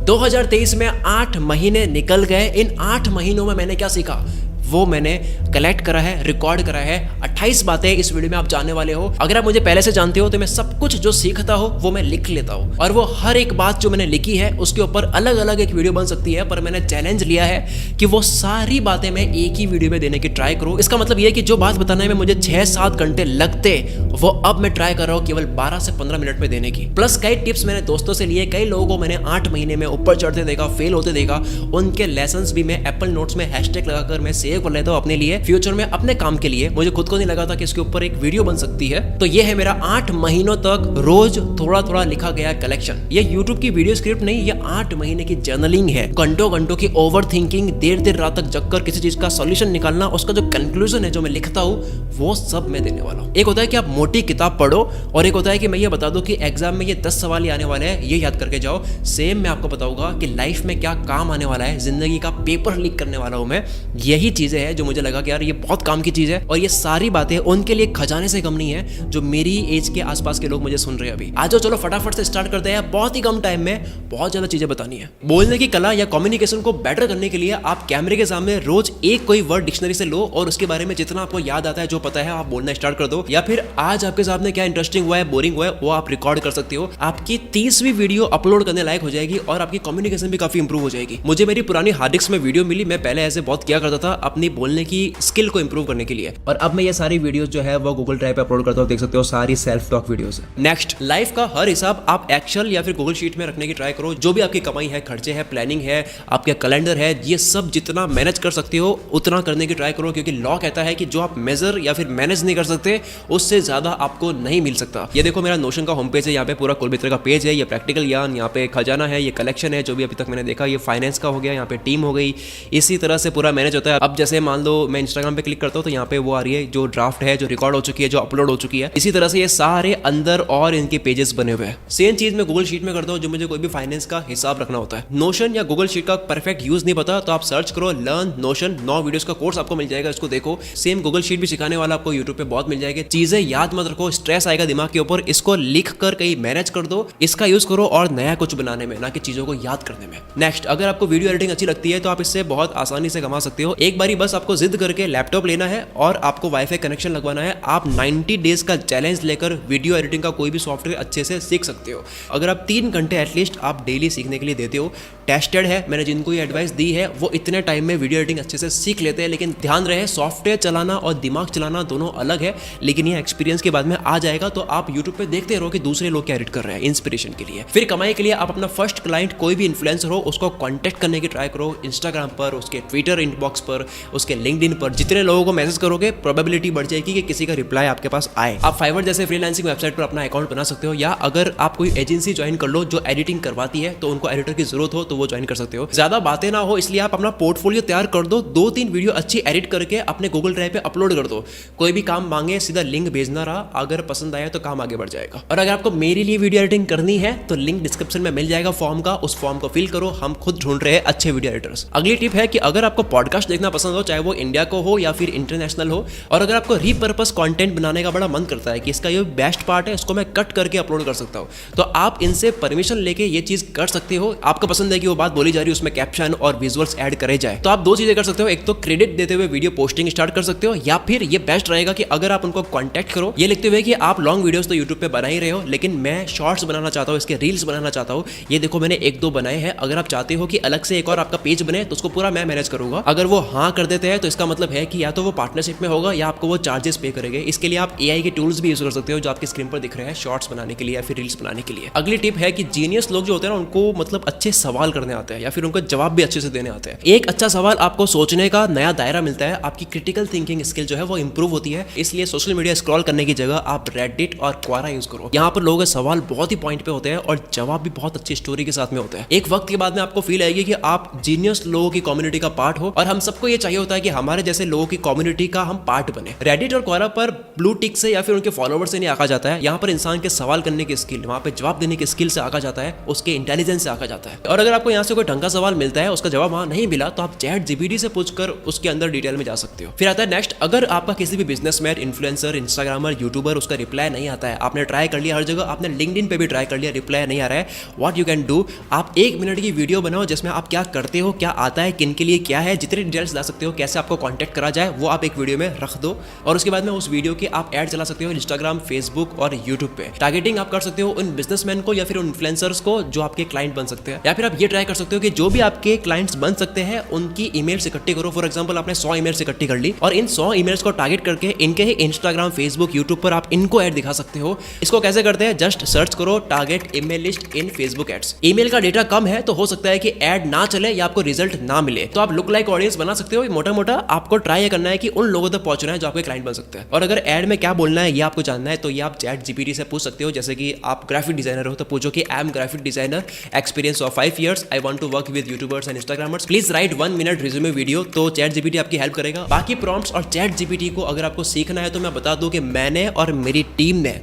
2023 में 8 महीने निकल गए। इन 8 महीनों में मैंने क्या सीखा वो मैंने कलेक्ट करा है, रिकॉर्ड करा है। 28 बातें इस वीडियो में आप जानने वाले हो। अगर आप मुझे पहले से जानते हो तो मैं सब कुछ जो सीखता हूँ वो मैं लिख लेता हूँ, और वो हर एक बात जो मैंने लिखी है उसके ऊपर अलग अलग एक वीडियो बन सकती है। पर मैंने चैलेंज लिया है कि वो सारी बातें मैं एक ही वीडियो में देने की ट्राई करूँ। इसका मतलब ये है कि जो बात बताने में मुझे 6-7 घंटे लगते वो अब मैं ट्राई कर रहा हूँ केवल 12 से 15 मिनट में देने की। प्लस कई टिप्स मैंने दोस्तों से लिए, कई लोगों को मैंने 8 महीने में ऊपर चढ़ते देखा, फेल होते देखा। उनके लेसन्स भी मैं एप्पल नोट्स में हैशटैग लगाकर मैं सेव कर लेता हूँ अपने लिए, फ्यूचर में अपने काम के लिए। मुझे खुद को नहीं लगा था कि इसके ऊपर एक वीडियो बन सकती है। तो ये है मेरा 8 महीनों तक रोज थोड़ा थोड़ा लिखा गया कलेक्शन। ये YouTube की वीडियो स्क्रिप्ट नहीं, ये 8 महीने की जर्नलिंग है। घंटों घंटों की ओवर थिंकिंग, देर देर रात तक जगकर किसी चीज का सॉल्यूशन निकालना, उसका जो कंक्लूजन है जो मैं लिखता हूँ वो सब मैं देने वाला हूँ। एक होता है कि आप मोटी किताब पढ़ो, और एक होता है कि मैं ये बता दूं कि एग्जाम में ये 10 सवाल ही आने वाले हैं, ये याद करके जाओ। सेम मैं आपको बताऊंगा कि लाइफ में क्या काम आने वाला है, जिंदगी का पेपर लीक करने वाला हूं मैं। यही चीजें हैं जो मुझे लगा कि यार ये बहुत काम की चीज है, और ये सारी बातें उनके लिए खजाने से कम नहीं है जो मेरी एज के आसपास के लोग मुझे सुन रहे हैं अभी। आज चलो फटाफट से स्टार्ट करते हैं। बहुत ही कम टाइम में बहुत ज्यादा चीजें बतानी है। बोलने की कला या कम्युनिकेशन को बेटर करने के लिए आप कैमरे के सामने रोज एक कोई वर्ड डिक्शनरी से लो, और उसके बारे में जितना आपको याद आता है, जो पता है, आप बोलना स्टार्ट कर दो। या फिर आज आपके सामने क्या इंटरेस्टिंग हुआ है, बोरिंग हुआ है, वो आप रिकॉर्ड कर सकते हो। आपकी 30वीं वीडियो अपलोड करने लायक हो जाएगी, और आपकी कम्युनिकेशन भी काफी इंप्रूव हो जाएगी। मुझे मेरी पुरानी हार्ड डिस्क में वीडियो मिली, मैं पहले ऐसे बहुत किया करता था अपनी बोलने की स्किल को इंप्रूव करने के लिए, और अब मैं ये सारी वीडियोस जो है वो गूगल ड्राइव पे अपलोड करता हूँ। देख सकते हो सारी सेल्फ टॉक वीडियोस है। नेक्स्ट, लाइफ का हर हिसाब आप एक्सेल या फिर गूगल शीट में रखने की ट्राई करो। जो भी आपकी कमाई है, खर्चे है, प्लानिंग है, आपके कैलेंडर है, ये सब जितना मैनेज कर सकते हो उतना करने की ट्राई करो, क्योंकि लॉ कहता है कि जो आप मेजर या फिर मैनेज नहीं कर सकते उससे ज्यादा आपको नहीं मिल सकता। ये देखो मेरा नोशन का होम पेज है, यहाँ पे पूरा कुलमित्र का पेज है, ये प्रैक्टिकल ज्ञान, यहाँ पे खजाना है, ये कलेक्शन है जो भी अभी तक मैंने देखा, ये फाइनेंस का हो गया, यहाँ पे टीम हो गई। इसी तरह से पूरा मैनेज होता है। अब जैसे मान लो मैं इंस्टाग्राम पे क्लिक करता हूँ तो यहाँ पे वो आ रही है जो ड्राफ्ट है, जो रिकॉर्ड हो चुकी है, जो अपलोड हो चुकी है। इसी तरह से ये सारे अंदर और इनके पेजेस बने हुए हैं। सेम चीज मैं गूगल शीट में करता हूँ जो मुझे कोई भी फाइनेंस का हिसाब रखना होता है। नोशन या गूगल शीट का परफेक्ट यूज नहीं पता तो आप सर्च करो लर्न नोशन, 9 वीडियोस का कोर्स आपको मिल जाएगा, इसको देखो। सेम गूगल शीट भी सिखाने वाला आपको यूट्यूब पे बहुत मिल जाएगा। चीजें याद मत रखो, स्ट्रेस आएगा दिमाग के ऊपर, इसको लिख कर कहीं मैनेज कर दो। इसका यूज करो और नया कुछ बनाने में, ना कि चीजों को याद करने में। नेक्स्ट, अगर आपको वीडियो एडिटिंग अच्छी लगती है तो आप इससे बहुत आसानी से कमा सकते हो। एक बारी बस आपको जिद करके लैपटॉप लेना है और आपको वाईफाई कनेक्शन लगवाना है। आप 90 डेज का चैलेंज लेकर वीडियो एडिटिंग का कोई भी सॉफ्टवेयर अच्छे से सीख सकते हो। अगर आप 3 घंटे एटलीस्ट आप डेली सीखने के लिए देते हो, टेस्टेड है, मैंने जिनको ये एडवाइस दी है वो इतने टाइम में वीडियो एडिटिंग अच्छे से सीख लेते हैं। लेकिन ध्यान रहे, सॉफ्टवेयर चलाना और दिमाग चलाना दोनों अलग है, लेकिन ये एक्सपीरियंस के बाद में आ जाएगा। तो आप यूट्यूब पे देखते रहो कि दूसरे लोग क्या एडिट कर रहे हैं इंस्पिरेशन के लिए। फिर कमाई के लिए आप अपना फर्स्ट क्लाइंट कोई भी इन्फ्लुएंसर हो उसको कॉन्टेक्ट करने की ट्राई करो। इंस्टाग्राम पर, उसके ट्विटर इनबॉक्स पर, उसके लिंक्डइन पर जितने लोगों को मैसेज करोगे प्रोबेबिलिटी बढ़ जाएगी कि किसी का रिप्लाई आपके पास आए। आप फाइवर जैसे फ्रीलांसिंग वेबसाइट पर अपना अकाउंट बना सकते हो, या अगर आप कोई एजेंसी ज्वाइन कर लो जो एडिटिंग करवाती है तो उनको एडिटर की जरूरत हो तो वो ज्वाइन कर सकते हो। ज्यादा बातें ना हो इसलिए आप अपना पोर्टफोलियो तैयार कर दो, 2-3 वीडियो अच्छी एडिट करके अपने गूगल ड्राइव पे अपलोड कर दो। कोई भी काम मांगे सीधा लिंक भेजना रहा, अगर पसंद आया तो काम आगे बढ़ जाएगा। और अगर आपको मेरे लिए वीडियो एडिटिंग करनी है तो लिंक डिस्क्रिप्शन में मिल जाएगा फॉर्म का, उस फॉर्म को फिल करो। हम खुद ढूंढ रहे हैं अच्छे वीडियो एडिटर्स। अगली टिप है कि अगर आपको पॉडकास्ट देखना पसंद हो, चाहे वो इंडिया को हो या फिर इंटरनेशनल हो, और अगर आपको रीपर्पस कंटेंट बनाने का बड़ा मन करता है कि इसका ये बेस्ट पार्ट है, इसको मैं कट करके अपलोड कर सकता हूं, तो आप इनसे परमिशन लेके ये चीज कर सकते हो। आपको पसंद है कि वो बात बोली जा रही है, उसमें कैप्शन और विजुअल्स ऐड करे जाए, तो आप 2 चीजें कर सकते हो। एक तो क्रेडिट देते हुए वीडियो पोस्टिंग स्टार्ट कर सकते हो, या फिर ये बेस्ट रहेगा कि अगर आप उनको कॉन्टैक्ट करो ये लिखते हुए कि आप लॉन्ग वीडियोस तो यूट्यूब पे बना ही रहे हो, लेकिन मैं शॉर्ट्स बनाना चाहता हूँ, इसके रील्स बनाना चाहता हूँ। ये देखो मैंने 1-2 बनाए हैं, अगर आप चाहते हो कि अलग से एक और आपका पेज बने तो उसको पूरा मैं मैनेज करूंगा। अगर वो हाँ कर देते हैं तो इसका मतलब है कि या तो वो पार्टनरशिप में होगा या आपको वो चार्जेस पे करेंगे। इसके लिए आप AI के टूल्स भी यूज कर सकते हो जो आपकी स्क्रीन पर दिख रहे हैं शॉर्ट्स बनाने के लिए या फिर रील्स बनाने के लिए। अगली टिप है कि जीनियस लोग जो होते हैं ना उनको मतलब अच्छे सवाल करने आते हैं या फिर उनको जवाब भी अच्छे से देने आते हैं। एक अच्छा सवाल आपको सोचने का नया दायरा मिलता है, आपकी क्रिटिकल थिंकिंग स्किल जो है वो इंप्रूव होती है। इसलिए सोशल मीडिया स्क्रॉल करने की जगह आप रेडिट और क्वारा यूज करो। यहाँ पर लोगों के सवाल बहुत ही पॉइंट पे होते हैं और जवाब भी बहुत अच्छी स्टोरी के साथ में होते हैं। एक वक्त के बाद में आपको फील आएगी कि आप जीनियस लोगों की कम्युनिटी का पार्ट हो, और हम सबको ये चाहिए होता है कि हमारे जैसे लोगों की कम्युनिटी का हम पार्ट बने। रेडिट और क्वोरा पर ब्लू टिक से या फिर उनके फॉलोवर्स से नहीं आका जाता है, यहाँ पर इंसान के सवाल करने की स्किल, वहाँ पे जवाब देने की स्किल से आका जाता है, उसके इंटेलिजेंस से आका जाता है। और अगर आपको यहाँ से कोई ढंग का सवाल मिलता है, उसका जवाब वहाँ नहीं मिला, तो आप चैट जीपीटी से पूछकर उसके अंदर डिटेल में जा सकते हो। फिर आता है नेक्स्ट, अगर आपका किसी भी बिजनेसमैन, इन्फ्लुएंसर, इंस्टाग्रामर, यूट्यूबर उसका रिप्लाई नहीं आता है, आपने ट्राई कर लिया हर जगह, आपने लिंक्डइन पे भी ट्राई कर लिया, रिप्लाई नहीं आ रहा है, व्हाट यू कैन डू, आप 1 मिनट की वीडियो बनाओ जिसमें आप क्या करते हो, क्या आता है, किन के लिए क्या है, जितने डिटेल्स ला सकते हो, कैसे आपको कॉन्टैक्ट करा जाए, वो आप एक वीडियो में रख दो। और उसके बाद में उस वीडियो के आप ऐड चला सकते हो इंस्टाग्राम, फेसबुक और यूट्यूब पे। टारगेटिंग आप कर सकते हो उन बिजनेसमैन को या फिर उन इन्फ्लुएंसर्स को जो आपके क्लाइंट बन सकते हैं। या फिर आप ये ट्राई कर सकते हो कि जो भी आपके क्लाइंट्स बन सकते हैं उनकी ईमेल्स इकट्ठी करो। फॉर एग्जांपल आपने 100 ईमेल्स इकट्ठी कर ली और इन 100 ईमेल्स को टारगेट करके इनके ही इंस्टाग्राम, फेसबुक, यूट्यूब पर आप इनको ऐड दिखा सकते हो। इसको कैसे करते हैं, जस्ट सर्च करो target email list in Facebook ads. Email का डेटा कम है तो हो सकता है कि ऐड ना चले या आपको रिजल्ट ना मिले, तो आप लुक लाइक ऑडियंस बना सकते हो। मोटा मोटा आपको ट्राई करना है कि उन लोगों तक पहुंचना है जो आपके क्लाइंट बन सकते हैं। और अगर ऐड में क्या बोलना है ये आपको जानना है तो ये आप चैट जीपीटी से पूछ सकते हो। जैसे कि आप ग्राफिक डिजाइनर हो तो पूछो कि I am graphic designer, experience of 5 years, I want to work with YouTubers and Instagrammers, please write 1 minute resume video. तो चैट जीपीटी आपकी हेल्प करेगा। बाकी प्रॉम्प्ट्स और चैट जीपीटी को अगर आपको सीखना है तो मैं बता दूं कि मैंने और मेरी टीम ने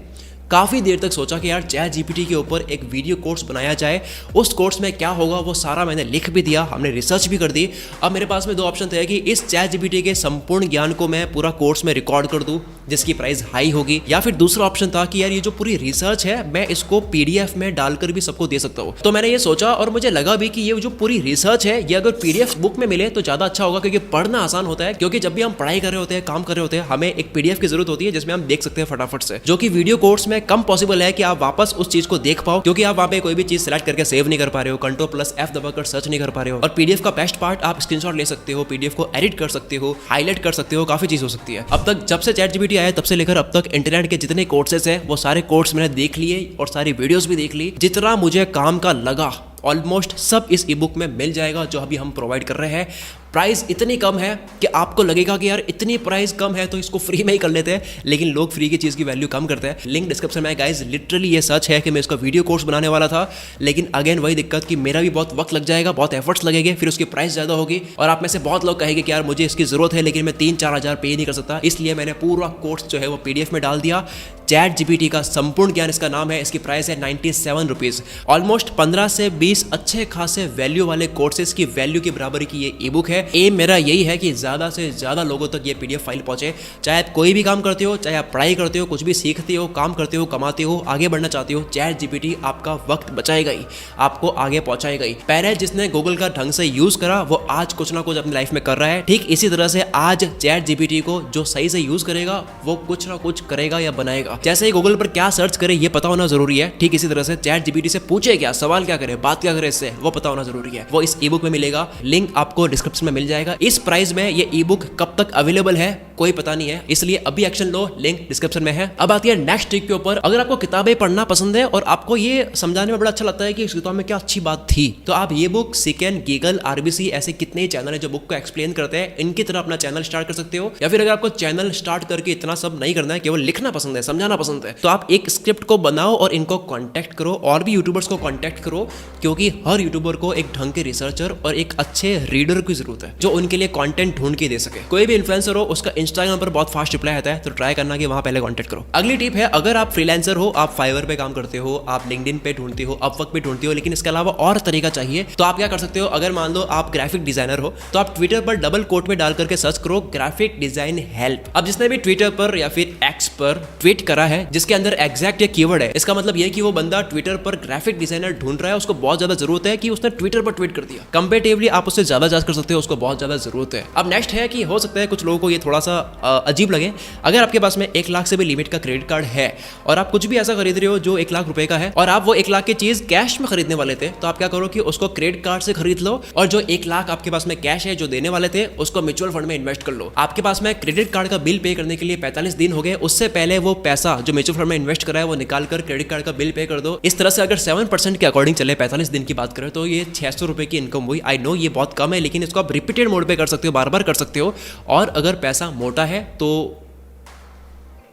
काफ़ी देर तक सोचा कि यार चैट जीपीटी के ऊपर एक वीडियो कोर्स बनाया जाए। उस कोर्स में क्या होगा वो सारा मैंने लिख भी दिया, हमने रिसर्च भी कर दी। अब मेरे पास में 2 ऑप्शन थे कि इस चैट जीपीटी के संपूर्ण ज्ञान को मैं पूरा कोर्स में रिकॉर्ड कर दूं जिसकी प्राइस हाई होगी, या फिर दूसरा ऑप्शन था कि यार ये जो पूरी रिसर्च है मैं इसको पीडीएफ में डालकर भी सबको दे सकता हूँ। तो मैंने ये सोचा और मुझे लगा भी कि ये जो पूरी रिसर्च है ये अगर पीडीएफ बुक में मिले तो ज़्यादा अच्छा होगा, क्योंकि पढ़ना आसान होता है। क्योंकि जब भी हम पढ़ाई कर रहे होते हैं, काम कर रहे होते हैं, हमें एक पीडीएफ की जरूरत होती है जिसमें हम देख सकते हैं फटाफट से, जो कि वीडियो कोर्स में कम पॉसिबल है कि आप वापस उस चीज को देख पाओ, क्योंकि आप वहां पे कोई भी चीज सेलेक्ट करके सेव नहीं कर पा रहे हो, Ctrl+F दबाकर सर्च नहीं कर पा रहे हो। और पीडीएफ का बेस्ट पार्ट, आप स्क्रीनशॉट ले सकते हो, पीडीएफ को एडिट कर सकते हो, हाईलाइट कर सकते हो, काफी चीज हो सकती है। अब तक जब से चैट जीपीटी आया तब से लेकर अब तक इंटरनेट के जितने कोर्सेज हैं वो सारे कोर्स मैंने देख लिए और सारी वीडियोस भी देख ली। जितना मुझे काम का लगा ऑलमोस्ट सब इस ई बुक में मिल जाएगा जो अभी हम प्रोवाइड कर रहे हैं। प्राइस इतनी कम है कि आपको लगेगा कि यार इतनी प्राइस कम है तो इसको फ्री में ही कर लेते हैं, लेकिन लोग फ्री की चीज़ की वैल्यू कम करते हैं। लिंक डिस्क्रिप्शन में गाइज, लिटरली ये सच है कि मैं इसका वीडियो कोर्स बनाने वाला था, लेकिन अगेन वही दिक्कत कि मेरा भी बहुत वक्त लग जाएगा, बहुत एफर्ट्स लगेंगे, फिर उसकी प्राइस ज़्यादा होगी और आप में से बहुत लोग कहेंगे कि यार मुझे इसकी ज़रूरत है लेकिन मैं 3-4 हज़ार पे नहीं कर सकता। इसलिए मैंने पूरा कोर्स जो है वो पीडीएफ में डाल दिया। चैट जीपीटी का संपूर्ण ज्ञान इसका नाम है। इसकी प्राइस है 97 रुपीज़। ऑलमोस्ट 15 से 20 अच्छे खासे वैल्यू वाले कोर्सेज की वैल्यू की बराबरी की ये ई बुक है। एम मेरा यही है कि ज़्यादा से ज़्यादा लोगों तक ये पीडीएफ फाइल पहुंचे। चाहे आप कोई भी काम करते हो, चाहे आप पढ़ाई करते हो, कुछ भी सीखते हो, काम करते हो, कमाते हो, आगे बढ़ना चाहते हो, चैट जीपीटी आपका वक्त बचाएगा ही, आपको आगे पहुंचाएगा ही। पहले जिसने गूगल का ढंग से यूज़ करा वो आज कुछ ना कुछ अपनी लाइफ में कर रहा है। ठीक इसी तरह से आज चैट जीपीटी को जो सही से यूज़ करेगा वो कुछ ना कुछ करेगा या बनाएगा। जैसे ही गूगल पर क्या सर्च करे ये पता होना जरूरी है, ठीक इसी तरह से चैट जीपीटी से पूछे क्या, सवाल क्या करे, बात क्या करे, इससे वो पता होना जरूरी है। वो इस ई बुक में मिलेगा, लिंक आपको डिस्क्रिप्शन में मिल जाएगा। इस प्राइस में ये ई बुक कब तक अवेलेबल है कोई पता नहीं है, इसलिए अभी एक्शन लो, लिंक डिस्क्रिप्शन में है। अब आती है नेक्स्ट ट्रिक के ऊपर। अगर आपको किताबें पढ़ना पसंद है और आपको ये समझाने में बड़ा अच्छा लगता है कि इस किताब में क्या अच्छी बात थी, तो आप ये बुक सिकेन, गीगल, आरबीसी ऐसे कितने चैनल है जो बुक को एक्सप्लेन करते हैं, इनकी तरह अपना चैनल स्टार्ट कर सकते हो। या फिर अगर आपको चैनल स्टार्ट करके इतना सब नहीं करना है, केवल लिखना पसंद है, समझाना पसंद है, तो आप एक स्क्रिप्ट को बनाओ और इनको कांटेक्ट करो और भी यूट्यूबर्स को कांटेक्ट करो, क्योंकि हर यूट्यूबर को एक ढंग के रिसर्चर और एक अच्छे रीडर की जरूरत है जो उनके लिए कंटेंट ढूंढ के दे सके। कोई भी इन्फ्लुएंसर हो उसका इंस्टाग्राम पर बहुत फास्ट रिप्लाई आता है, तो ट्राई करना कि वहां पहले कांटेक्ट करो। अगली टिप है, अगर आप फ्रीलांसर हो, आप फाइवर पे काम करते हो, आप लिंक्डइन पे ढूंढते हो, अपवर्क पे ढूंढते हो, लेकिन इसके अलावा और तरीका चाहिए, तो आप क्या कर सकते हो। अगर मान लो आप ग्राफिक डिजाइनर हो तो आप ट्विटर पर डबल कोट में डाल करके सर्च करो ग्राफिक डिजाइन हेल्प। अब जिसने भी ट्विटर पर या फिर एक्स पर ट्वीट करा है जिसके अंदर एग्जैक्ट ये कीवर्ड है, इसका मतलब ये कि वो बंदा ट्विटर पर ग्राफिक डिजाइनर ढूंढ रहा है, उसको बहुत ज्यादा जरूरत है कि उसने ट्विटर पर ट्वीट कर दिया। कंपेरेटिवली आप उससे ज्यादा जांच कर सकते हो, उसको बहुत ज्यादा जरूरत है। अब नेक्स्ट है कि हो सकता है कुछ लोगों को ये थोड़ा सा अजीब लगे, अगर आपके पास में 1 लाख से भी लिमिट का क्रेडिट कार्ड है और आप कुछ भी ऐसा खरीद रहे हो जो 1 लाख रुपए का है और आप वो 1 लाख की चीज कैश में खरीदने वाले थे, तो आप क्या करो कि उसको क्रेडिट कार्ड से खरीद लो और जो 1 लाख आपके पास में कैश है जो देने वाले थे उसको म्यूचुअल फंड में इन्वेस्ट कर लो। आपके पास में क्रेडिट कार्ड का बिल पे करने के लिए 45 दिन हो गए, उससे पहले वो पैसा जो म्यूचुअल फंड में इन्वेस्ट करा है वो निकाल कर क्रेडिट कार्ड का बिल पे कर दो। इस तरह से अगर 7% के अकॉर्डिंग चले 45 दिन की बात करें तो ये 600 रुपए की इनकम हुई। आई नो ये बहुत कम है, लेकिन इसको आप रिपीटेड मोड पे कर सकते हो, बार बार कर सकते हो। और अगर पैसा मोटा है तो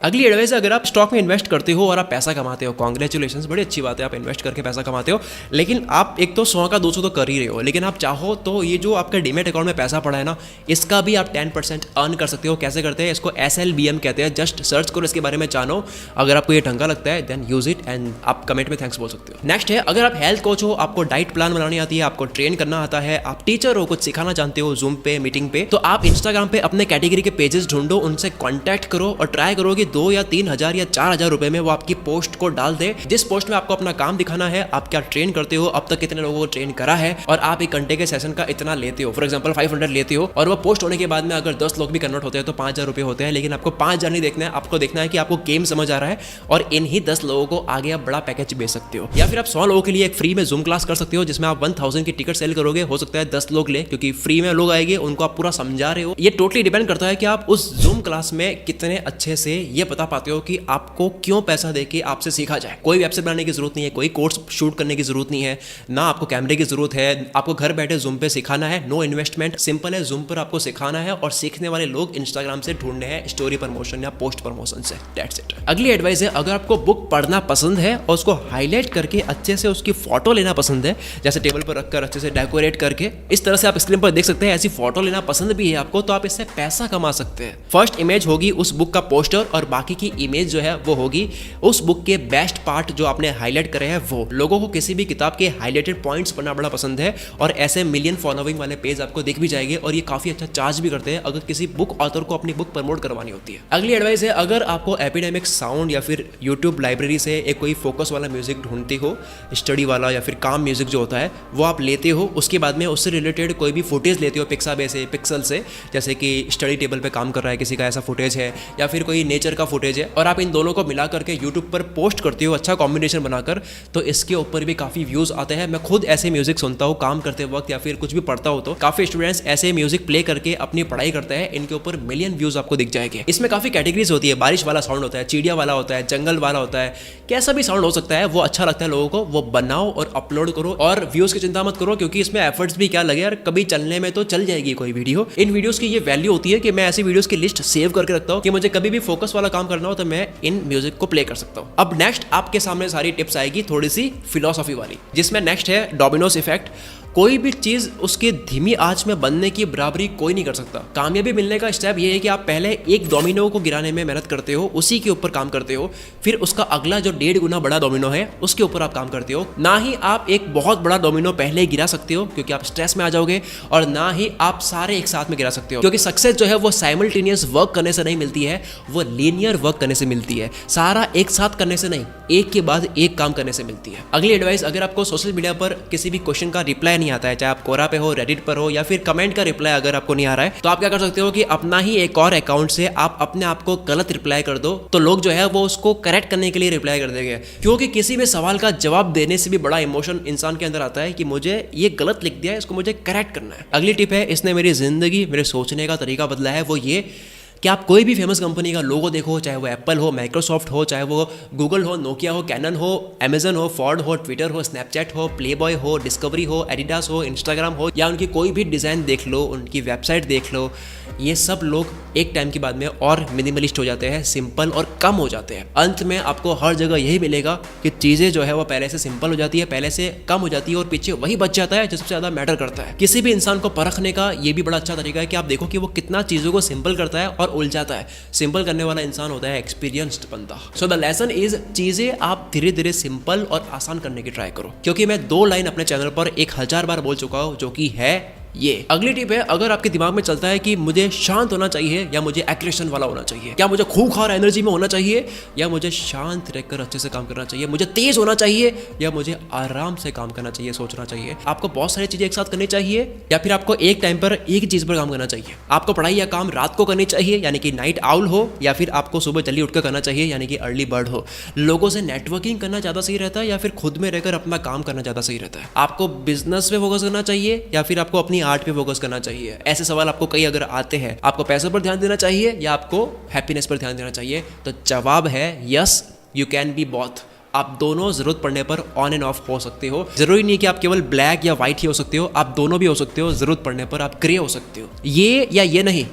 अगली एडवाइस है, अगर आप स्टॉक में इन्वेस्ट करते हो और आप पैसा कमाते हो, कॉन्ग्रेचुलेशन, बड़ी अच्छी बात है, आप इन्वेस्ट करके पैसा कमाते हो, लेकिन आप एक तो 100 का 200 तो कर ही रहे हो, लेकिन आप चाहो तो ये जो आपका डीमेट अकाउंट में पैसा पड़ा है ना, इसका भी आप 10% अर्न कर सकते हो। कैसे करते हैं? इसको SLBM कहते हैं। जस्ट सर्च करो इसके बारे में, जानो। अगर आपको ये ढंगा लगता है देन यूज इट एंड आप कमेंट में थैंक्स बोल सकते हो। नेक्स्ट है, अगर आप हेल्थ कोच हो, आपको डाइट प्लान बनानी आती है, आपको ट्रेन करना आता है, आप टीचर हो, कुछ सिखाना चाहते हो जूम पे, मीटिंग पे, तो आप इंस्टाग्राम पे अपने कैटेगरी के पेजेस ढूंढो, उनसे कॉन्टैक्ट करो और ट्राई करो कि 2 या 3 हजार या 4 हजार रुपए में वो आपकी पोस्ट को डाल दे, जिस पोस्ट में आपको अपना काम दिखाना है, आप क्या ट्रेन करते हो, अब तक कितने लोगों को ट्रेन करा है, और आप 1 घंटे के सेशन का इतना लेते हो, फॉर एग्जाम्पल 500 लेते हो, और वो पोस्ट होने के बाद में अगर 10 लोग भी कन्वर्ट होते हैं तो 5,000 रुपए होते हैं। लेकिन आपको 5,000 नहीं देखना है, आपको देखना है कि आपको गेम समझ आ रहा है और इन ही 10 लोगों को आगे आप बड़ा पैकेज बेच सकते हो। या फिर आप 100 लोगों के लिए एक फ्री में जूम क्लास कर सकते हो, जिसमें आप 1000 की टिकट सेल करोगे, हो सकता है 10 लोग ले, क्योंकि फ्री में लोग आएंगे, उनको आप पूरा समझा रहे हो। ये टोटली डिपेंड करता है कि आप उस जूम क्लास में कितने अच्छे से ये बता पाते हो कि आपको क्यों पैसा देके आपसे सीखा जाए। कोई वेबसाइट बनाने की जरूरत नहीं है, कोई कोर्स शूट करने की जरूरत नहीं है, ना आपको कैमरे की जरूरत है, आपको घर बैठे जूम पे सिखाना है, नो इन्वेस्टमेंट, सिंपल है, जूम पर आपको सिखाना है और सीखने वाले लोग इंस्टाग्राम से ढूंढने हैं, स्टोरी प्रमोशन या पोस्ट प्रमोशन से, दैट्स इट। अगली एडवाइस है, अगर आपको बुक पढ़ना पसंद है और उसको हाईलाइट करके अच्छे से उसकी फोटो लेना पसंद है, जैसे टेबल पर रखकर अच्छे से डेकोरेट करके, इस तरह से आप स्क्रीन पर देख सकते हैं, ऐसी फोटो लेना पसंद भी है आपको, तो आप इससे पैसा कमा सकते हैं। फर्स्ट इमेज होगी उस बुक का पोस्टर और बाकी की इमेज जो है वो होगी उस बुक के बेस्ट पार्ट जो आपने हाईलाइट करे हैं वो। लोगों को किसी भी किताब के हाईलाइटेड पॉइंट्स पढ़ना बड़ा पसंद है और ऐसे मिलियन फॉलोइंग वाले पेज आपको दिख भी जाएंगे और ये काफी अच्छा चार्ज भी करते हैं अगर किसी बुक ऑथर को अपनी बुक प्रमोट करवानी होती है। अगली एडवाइस है, अगर आपको एपिडेमिक साउंड या फिर यूट्यूब लाइब्रेरी से एक कोई फोकस वाला म्यूजिक ढूंढते हो, स्टडी वाला या फिर काम म्यूजिक जो होता है वो आप लेते हो, उसके बाद में उससे रिलेटेड कोई भी फुटेज लेते हो पिक्साबे से, पिक्सल से, जैसे कि स्टडी टेबल पे काम कर रहा है किसी का ऐसा फुटेज है या फिर कोई नेचर का फुटेज है, और आप इन दोनों को मिला करके यूट्यूब पर पोस्ट करते हो अच्छा कॉम्बिनेशन बनाकर, तो इसके ऊपर भी काफ़ी व्यूज़ आते हैं। मैं खुद ऐसे म्यूजिक सुनता हूँ काम करते वक्त या फिर कुछ भी पढ़ता हो, तो काफ़ी स्टूडेंट्स ऐसे म्यूजिक प्ले करके अपनी पढ़ाई करते हैं, इनके ऊपर मिलियन व्यूज़ आपको दिख जाएंगे। इसमें काफ़ी कैटेगरीज होती है, बारिश वाला साउंड होता है, चिड़िया वाला होता है, जंगल वाला होता है, कैसा भी साउंड हो सकता है, वो अच्छा लगता है लोगों को, वो बनाओ और अपलोड करो और व्यूज़ की चिंता मत करो, क्योंकि इसमें एफर्ट्स भी क्या लगे यार, कभी चलने में तो चल जाएगी कोई वीडियो। इन वीडियोज़ की ये वैल्यू होती है कि मैं ऐसी वीडियोज़ की लिस्ट सेव करके रखता हूँ कि मुझे कभी भी फोकस वाला काम करना हो तो मैं इन म्यूजिक को प्ले कर सकता हूँ। अब नेक्स्ट आपके सामने सारी टिप्स आएगी थोड़ी सी फिलॉसफी वाली, जिसमें नेक्स्ट है डोमिनोज इफेक्ट। कोई भी चीज़ उसके धीमी आंच में बनने की बराबरी कोई नहीं कर सकता। कामयाबी मिलने का स्टेप ये है कि आप पहले एक डोमिनो को गिराने में मेहनत करते हो, उसी के ऊपर काम करते हो, फिर उसका अगला जो 1.5 गुना बड़ा डोमिनो है उसके ऊपर आप काम करते हो। ना ही आप एक बहुत बड़ा डोमिनो पहले गिरा सकते हो क्योंकि आप स्ट्रेस में आ जाओगे, और ना ही आप सारे एक साथ में गिरा सकते हो, क्योंकि सक्सेस जो है वो साइमल्टेनियस वर्क करने से नहीं मिलती है, वो लीनियर वर्क करने से मिलती है। सारा एक साथ करने से नहीं, एक के बाद एक काम करने से मिलती है। अगली एडवाइस, अगर आपको सोशल मीडिया पर किसी भी क्वेश्चन का रिप्लाई नहीं आता है, चाहे आप कोरा पे हो, रेडिट पर हो, या फिर कमेंट का रिप्लाई अगर आपको नहीं आ रहा है, तो आप क्या कर सकते हो कि अपना ही एक और अकाउंट से आप अपने आप को गलत रिप्लाई कर दो, तो लोग जो है वो उसको करेक्ट करने के लिए रिप्लाई कर देंगे। क्योंकि किसी भी सवाल का जवाब देने से भी बड़ा इमोशन इंसान के अंदर आता है कि मुझे ये गलत लिख दिया है, इसको मुझे करेक्ट करना है। अगली टिप है, इसने मेरी जिंदगी, मेरे सोचने का तरीका बदला है, वो ये कि आप कोई भी फेमस कंपनी का लोगो देखो, चाहे वो एप्पल हो, माइक्रोसॉफ्ट हो, चाहे वो गूगल हो, नोकिया हो, कैनन हो, अमेजन हो, फोर्ड हो, ट्विटर हो, स्नैपचैट हो, प्लेबॉय हो, डिस्कवरी हो, एडिडास हो, इंस्टाग्राम हो, या उनकी कोई भी डिज़ाइन देख लो, उनकी वेबसाइट देख लो, ये सब लोग एक टाइम के बाद में और मिनिमलिस्ट हो जाते हैं, सिंपल और कम हो जाते हैं। अंत में आपको हर जगह यही मिलेगा कि चीज़ें जो है वो पहले से सिंपल हो जाती है, पहले से कम हो जाती है, और पीछे वही बच जाता है जो सबसे ज़्यादा मैटर करता है। किसी भी इंसान को परखने का ये भी बड़ा अच्छा तरीका है कि आप देखो कि वो कितना चीज़ों को सिंपल करता है और उलझाता है। सिंपल करने वाला इंसान होता है एक्सपीरियंस्ड बंदा। सो द लेसन इज, चीज़ें आप धीरे धीरे सिंपल और आसान करने की ट्राई करो, क्योंकि मैं 2 लाइन अपने चैनल पर 1000 बार बोल चुका हूँ, जो कि है ये। अगली टिप है, अगर आपके दिमाग में चलता है कि मुझे शांत होना चाहिए या मुझे एग्रेशन वाला होना चाहिए, क्या मुझे खूंखार एनर्जी में होना चाहिए या मुझे शांत रहकर अच्छे से काम करना चाहिए, मुझे तेज होना चाहिए या मुझे आराम से काम करना चाहिए, सोचना चाहिए, आपको बहुत सारी चीजें एक साथ करनी चाहिए, या फिर आपको एक टाइम पर एक ही चीज पर काम करना चाहिए, आपको पढ़ाई या काम रात को करनी चाहिए यानी कि नाइट आउल हो, या फिर आपको सुबह जल्दी उठकर करना चाहिए यानी कि अर्ली बर्ड हो, लोगों से नेटवर्किंग करना ज्यादा सही रहता है या फिर खुद में रहकर अपना काम करना ज्यादा सही रहता है, आपको बिजनेस पे फोकस करना चाहिए या फिर आपको अपनी आर्ट पे फोकस करना चाहिए। ऐसे सवाल आपको कई अगर आते हैं, आपको पैसों पर ध्यान देना चाहिए या आपको हैप्पीनेस पर ध्यान देना चाहिए, तो जवाब है yes, you can be both. आप दोनों जरूरत पड़ने पर ऑन एंड ऑफ हो सकते हो। जरूरी नहीं कि आप केवल ब्लैक या व्हाइट ही हो सकते हो, आप दोनों भी हो सकते हो। जरूरत पड़ने पर आप ग्रे हो सकते हो। ये या ये नहीं,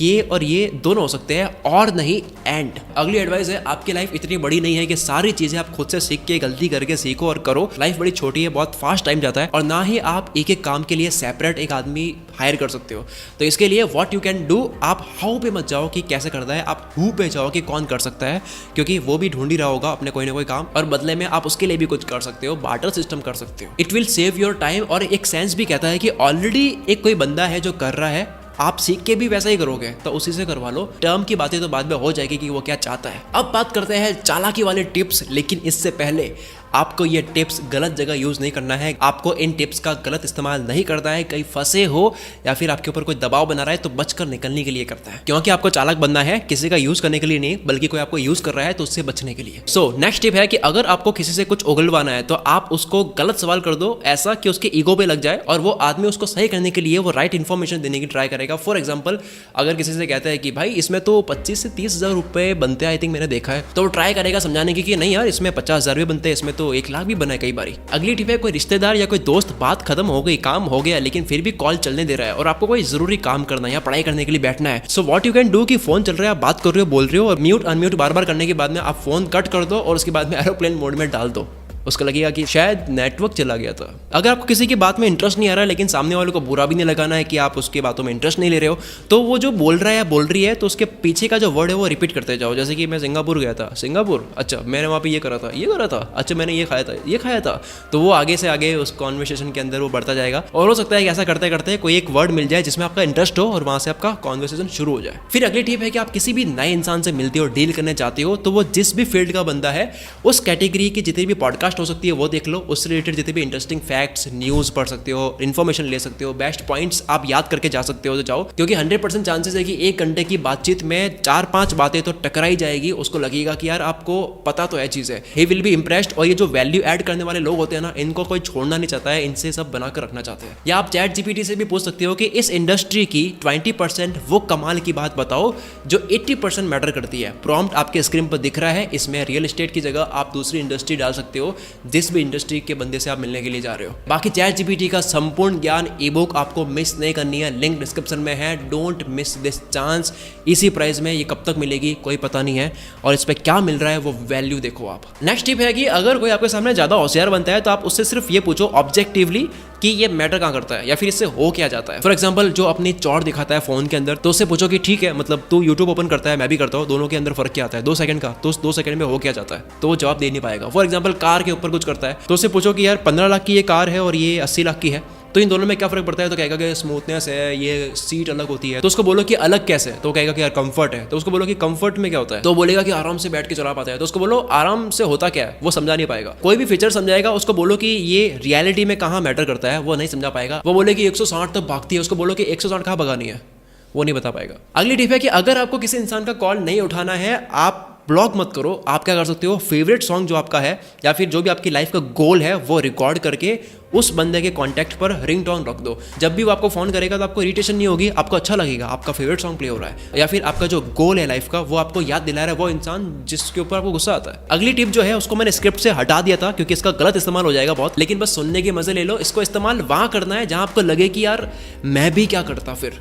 ये और ये दोनों हो सकते हैं और नहीं एंड। अगली एडवाइस है, आपकी लाइफ इतनी बड़ी नहीं है कि सारी चीजें आप खुद से सीख के गलती करके सीखो और करो। लाइफ बड़ी छोटी है, बहुत फास्ट टाइम जाता है और ना ही आप एक एक काम के लिए सेपरेट एक आदमी हायर कर सकते हो। तो इसके लिए व्हाट यू कैन डू, आप हाउ पे मत जाओ कि कैसे करता है, आप हु पे जाओ कि कौन कर सकता है, क्योंकि वो भी ढूंढ ही रहा होगा अपने कोई ना कोई काम और बदले में आप उसके लिए भी कुछ कर सकते हो, बार्टर सिस्टम कर सकते हो। It will save your time. और एक सेंस भी कहता है कि ऑलरेडी एक कोई बंदा है जो कर रहा है, आप सीख के भी वैसा ही करोगे तो उसी से करवा लो। टर्म की बातें तो बाद में हो जाएगी कि वो क्या चाहता है। अब बात करते हैं चालाकी वाले टिप्स, लेकिन इससे पहले आपको ये टिप्स गलत जगह यूज नहीं करना है। आपको इन टिप्स का गलत इस्तेमाल नहीं करना है। कहीं फंसे हो या फिर आपके ऊपर कोई दबाव बना रहा है तो बचकर निकलने के लिए करता है, क्योंकि आपको चालाक बनना है, किसी का यूज करने के लिए नहीं, बल्कि कोई आपको यूज कर रहा है तो उससे बचने के लिए। सो नेक्स्ट टिप है कि अगर आपको किसी से कुछ उगलवाना है तो आप उसको गलत सवाल कर दो, ऐसा कि उसके ईगो पे लग जाए और वो आदमी उसको सही करने के लिए वो राइट इन्फॉर्मेशन देने की ट्राई करेगा। फॉर एग्जाम्पल, अगर किसी से कहता है कि भाई इसमें तो 25 से 30,000 रुपए बनते हैं, आई थिंक मैंने देखा है, तो वो ट्राई करेगा समझाने की कि नहीं यार इसमें 50,000 भी बनते हैं, इसमें तो 1 लाख भी बना है कई बारी। अगली टिप है, कोई रिश्तेदार या कोई दोस्त, बात खत्म हो गई, काम हो गया, लेकिन फिर भी कॉल चलने दे रहा है और आपको कोई जरूरी काम करना है या पढ़ाई करने के लिए बैठना है। So what you can do कि फोन चल रहा है, आप बात कर रहे हो, बोल रहे हो और म्यूट अनम्यूट बार बार करने के बाद में आप फोन कट कर दो और उसके बाद में एरोप्लेन मोड में डाल दो। उसको लगेगा कि शायद नेटवर्क चला गया था। अगर आपको किसी की बात में इंटरेस्ट नहीं आ रहा है, लेकिन सामने वाले को बुरा भी नहीं लगाना है कि आप उसकी बातों में इंटरेस्ट नहीं ले रहे हो, तो वो जो बोल रहा है या बोल रही है तो उसके पीछे का जो वर्ड है वो रिपीट करते जाओ। जैसे कि मैं सिंगापुर गया था, सिंगापुर, अच्छा मैंने वहाँ पे ये करा था, ये करा था, अच्छा मैंने ये खाया था, ये खाया था। तो वो आगे से आगे उस कॉन्वर्सेशन के अंदर वो बढ़ता जाएगा और हो सकता है कि ऐसा करते करते कोई एक वर्ड मिल जाए जिसमें आपका इंटरेस्ट हो और वहाँ से आपका कॉन्वर्सेशन शुरू हो जाए। फिर अगली टिप है कि आप किसी भी नए इंसान से मिलते हो, डील करने चाहते हो, तो वो जिस भी फील्ड का बंदा है उस कैटेगरी की जितनी भी पॉडकास्ट हो सकती है वो देख लो, उससे रिलेटेड जितने भी इंटरेस्टिंग फैक्ट्स, न्यूज़ पढ़ सकते हो, इन्फॉर्मेशन ले सकते हो, बेस्ट पॉइंट्स आप याद करके जा सकते हो तो जाओ, क्योंकि 100% चांसेस है कि 1 घंटे की बातचीत में 4-5 बातें तो टकराई जाएगी। उसको लगेगा कि यार आपको पता तो है चीज़ें, ही विल बी इम्प्रेस्ड। और ये जो वैल्यू ऐड करने वाले लोग होते हैं ना, इनको कोई छोड़ना नहीं चाहता है, इनसे सब बनाकर रखना चाहते हैं। या आप चैट जीपीटी से भी पूछ सकते हो कि इस इंडस्ट्री की 20% वो कमाल की बात बताओ जो 80% मैटर करती है। प्रॉम्प्ट आपके स्क्रीन पर दिख रहा है, इसमें रियल एस्टेट की जगह आप दूसरी इंडस्ट्री डाल सकते हो, जिस भी इंडस्ट्री के बंदे से आप मिलने के लिए जा रहे हो। बाकी चैट जीपीटी का संपूर्ण ज्ञान ई बुक आपको मिस नहीं करनी है, लिंक डिस्क्रिप्शन में है। Don't miss this chance. इसी प्राइस में ये कब तक मिलेगी कोई पता नहीं है और इस पे क्या मिल रहा है वो वैल्यू देखो आप। नेक्स्ट टिप है कि अगर कोई आपके सामने ज्यादा होशियार बनता है तो आप उससे सिर्फ ये पूछो ऑब्जेक्टिवली कि ये मैटर कहाँ करता है या फिर इससे हो क्या जाता है। फॉर एग्जांपल, जो अपनी चौड़ दिखाता है फोन के अंदर, तो उससे पूछो कि ठीक है, मतलब तू यूट्यूब ओपन करता है, मैं भी करता हूँ, दोनों के अंदर फर्क क्या आता है 2 सेकंड का, तो उस 2 सेकंड में हो क्या जाता है, तो वो जवाब दे नहीं पाएगा। फॉर एग्जांपल, कार के ऊपर कुछ करता है तो उससे पूछो कि यार 15 लाख की ये कार है और ये 80 लाख की है, तो इन दोनों में क्या फर्क पड़ता है, तो कहेगा कि स्मूथनेस है, ये सीट अलग होती है। तो उसको बोलो कि अलग कैसे, तो कहेगा कि यार कंफर्ट है। तो उसको बोलो कि कंफर्ट में क्या होता है, तो बोलेगा कि आराम से बैठ के चला पाता है। तो उसको बोलो आराम से होता क्या है, वो समझा नहीं पाएगा। कोई भी फीचर समझाएगा, उसको बोलो कि ये रियलिटी में कहाँ मैटर करता है, वो नहीं समझा पाएगा। वो बोले कि 160 तक भागती है, उसको बोलो कि 160 कहाँ भगानी है, वो नहीं बता पाएगा। अगली टिप है कि अगर आपको किसी इंसान का कॉल नहीं उठाना है, आप ब्लॉक मत करो। आप क्या कर सकते हो, फेवरेट सॉन्ग जो आपका है या फिर जो भी आपकी लाइफ का गोल है वो रिकॉर्ड करके उस बंदे के कॉन्टैक्ट पर रिंगटोन रख दो। जब भी वो आपको फोन करेगा तो आपको इरिटेशन नहीं होगी, आपको अच्छा लगेगा, आपका फेवरेट सॉन्ग प्ले हो रहा है या फिर आपका जो गोल है लाइफ का वो आपको याद दिला रहा है वो इंसान जिसके ऊपर आपको गुस्सा आता है। अगली टिप जो है उसको मैंने स्क्रिप्ट से हटा दिया था क्योंकि इसका गलत इस्तेमाल हो जाएगा बहुत, लेकिन बस सुनने के मजे ले लो। इसको इस्तेमाल वहां करना है जहां आपको लगे कि यार मैं भी क्या करता फिर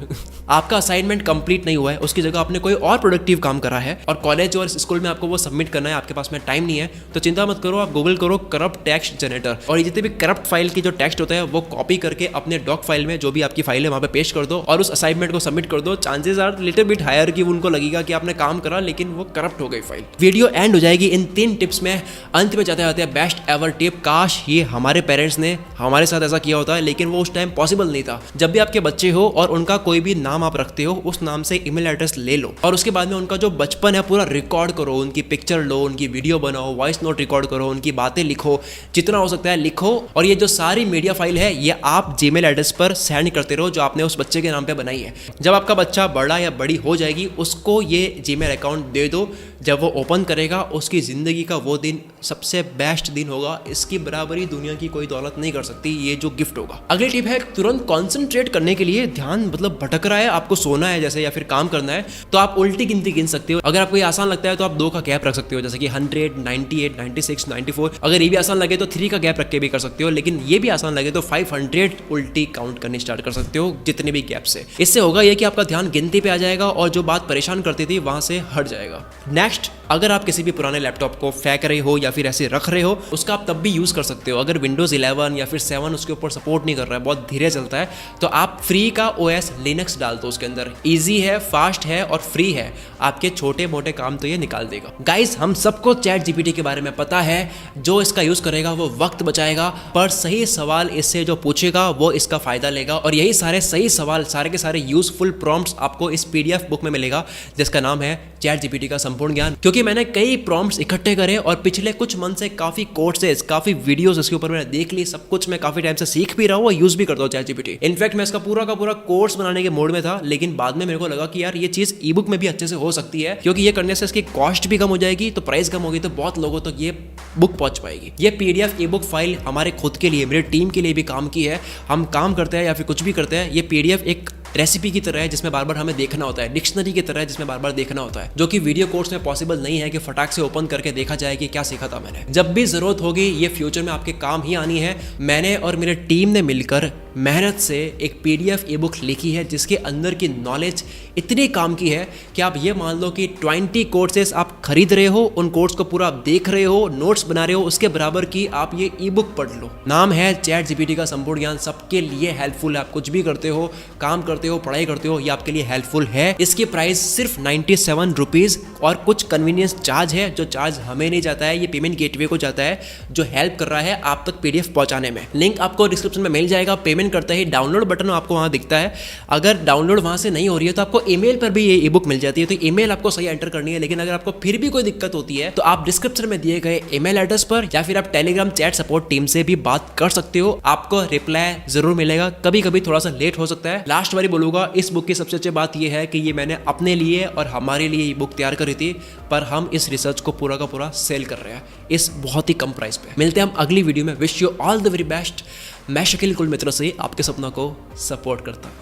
आपका असाइनमेंट कंप्लीट नहीं हुआ है, उसकी जगह आपने कोई और प्रोडक्टिव काम करा है और कॉलेज और स्कूल में आपको वो सबमिट करना है, आपके पास में टाइम नहीं है, तो चिंता मत करो, आप गूगल करो करप्ट टेक्स्ट जनरेटर और ये जितने भी करप्ट फाइल की जो टेक्स्ट होता है वो कॉपी करके अपने डॉक फाइल में जो भी आपकी फाइल है वहां पे पेस्ट कर दो और उस असाइनमेंट को सबमिट कर दो। Chances are little bit higher कि उनको लगेगा कि आपने काम करा लेकिन वो करप्ट हो गई फाइल। वीडियो एंड हो जाएगी इन 3 टिप्स में। अंत में जाते जाते बेस्ट एवर टिप, काश ये हमारे पेरेंट्स ने हमारे साथ ऐसा किया होता है, लेकिन वो उस टाइम पॉसिबल नहीं था। जब भी आपके बच्चे हो और उनका कोई भी नाम आप रखते हो, उस नाम से ईमेल एड्रेस ले लो और उसके बाद में उनका जो बचपन है पूरा रिकॉर्ड करो, उनकी पिक्चर लो, उनकी वीडियो बनाओ, वॉइस नोट रिकॉर्ड करो, उनकी बातें लिखो, जितना हो सकता है लिखो। और ये जो सारी मीडिया फाइल है ये आप जीमेल एड्रेस पर सेंड करते रहो जो आपने उस बच्चे के नाम पे बनाई है। जब आपका बच्चा बड़ा या बड़ी हो जाएगी उसको ये जीमेल अकाउंट दे दो, जब वो ओपन करेगा उसकी ज़िंदगी का वो दिन सबसे बेस्ट दिन होगा, इसकी बराबरी दुनिया की कोई दौलत नहीं कर सकती ये जो गिफ्ट होगा। अगली टिप है तुरंत कॉन्सेंट्रेट करने के लिए, ध्यान मतलब भटक रहा है, आपको सोना है जैसे या फिर काम करना है, तो आप उल्टी गिनती गिन सकते हो। अगर आपको ये आसान लगता है तो आप 2 का गैप रख सकते हो, जैसे कि 100, 98, 96, 94। अगर ये भी आसान लगे तो 3 का गैप रख के भी कर सकते हो, लेकिन ये भी आसान लगे तो 500 उल्टी काउंट करनी स्टार्ट कर सकते हो जितने भी गैप से। इससे होगा ये कि आपका ध्यान गिनती पे आ जाएगा और जो बात परेशान करती थी वहां से हट जाएगा। नेक्स्ट, अगर आप किसी भी पुराने लैपटॉप को फेंक रहे हो या फिर ऐसे रख रहे हो, उसका आप तब भी यूज कर सकते हो। अगर विंडोज 11 या फिर 7 उसके ऊपर सपोर्ट नहीं कर रहा है, बहुत धीरे चलता है, तो आप फ्री का OS लिनक्स डाल दो उसके अंदर। इजी है, फास्ट है और फ्री है, आपके छोटे मोटे काम तो ये निकाल देगा। गाइस, हम सबको चैट जीपीटी के बारे में पता है, जो इसका यूज करेगा वो वक्त बचाएगा, पर सही सवाल इससे जो पूछेगा वो इसका फायदा लेगा। और यही सारे सही सवाल, सारे के सारे यूजफुल प्रॉम्प्ट्स आपको इस PDF बुक में मिलेगा जिसका नाम है चैट जीपीटी का संपूर्ण ज्ञान। क्योंकि मैंने कई प्रॉम्प्ट्स इकट्ठे करे और पिछले कुछ मंथ से काफी कोर्सेज, काफी वीडियोस इसके ऊपर मैंने देख ली, सब कुछ मैं काफी टाइम से सीख भी रहा हूँ और यूज भी करता हूँ चैट जीपीटी। इनफैक्ट मैं इसका पूरा का पूरा कोर्स बनाने के मोड में था, लेकिन बाद में मेरे को लगा कि यार ये चीज ई बुक में भी अच्छे से हो सकती है, क्योंकि ये करने से इसकी कॉस्ट भी कम हो जाएगी, तो प्राइस कम होगी, तो बहुत लोगों तक ये बुक पहुंच पाएगी। ये PDF ई बुक फाइल हमारे खुद के लिए, मेरे टीम के लिए भी काम की है। हम काम करते हैं या फिर कुछ भी करते हैं, ये PDF एक रेसिपी की तरह है जिसमें बार बार हमें देखना होता है, डिक्शनरी की तरह है जिसमें बार बार देखना होता है, जो कि वीडियो कोर्स में पॉसिबल नहीं है कि फटाक से ओपन करके देखा जाए कि क्या सीखा था मैंने। जब भी जरूरत होगी ये फ्यूचर में आपके काम ही आनी है। मैंने और मेरे टीम ने मिलकर मेहनत से एक PDF ई बुक लिखी है जिसके अंदर की नॉलेज इतनी काम की है कि आप ये मान लो कि 20 कोर्सेस आप खरीद रहे हो, उन कोर्स को पूरा आप देख रहे हो, नोट्स बना रहे हो, उसके बराबर की आप ये ई बुक पढ़ लो। नाम है चैट जीपीटी का संपूर्ण ज्ञान, सबके लिए हेल्पफुल है। आप कुछ भी करते हो, काम करते हो, पढ़ाई करते हो, ये आपके लिए हेल्पफुल है। इसकी प्राइस सिर्फ 97 रुपीज और कुछ कन्वीनियंस चार्ज है, जो चार्ज हमें नहीं जाता है, ये पेमेंट गेटवे को जाता है, जो हेल्प कर रहा है आप तक PDF पहुंचाने में। लिंक आपको डिस्क्रिप्शन में मिल जाएगा। पेमेंट करते ही डाउनलोड बटन आपको वहां दिखता है। अगर डाउनलोड वहां से नहीं हो रही है तो आपको ईमेल पर भी ये ई बुक मिल जाती है, तो ईमेल आपको सही एंटर करनी है। लेकिन अगर आपको फिर भी कोई दिक्कत होती है तो आप डिस्क्रिप्शन में दिए गए ईमेल एड्रेस पर या फिर आप टेलीग्राम चैट सपोर्ट टीम से भी बात कर सकते हो, आपको रिप्लाई जरूर मिलेगा। कभी कभी थोड़ा सा लेट हो सकता है। लास्ट बारी बोलूंगा, इस बुक की सबसे अच्छी बात यह है कि ये मैंने अपने लिए और हमारे लिए ये बुक तैयार करी थी, पर हम इस रिसर्च को पूरा का पूरा सेल कर रहे हैं इस बहुत ही कम प्राइस पे। मिलते हैं हम अगली वीडियो में। Wish you all the very best. मैं शकील कुल मित्र से आपके सपनों को सपोर्ट करता हूं।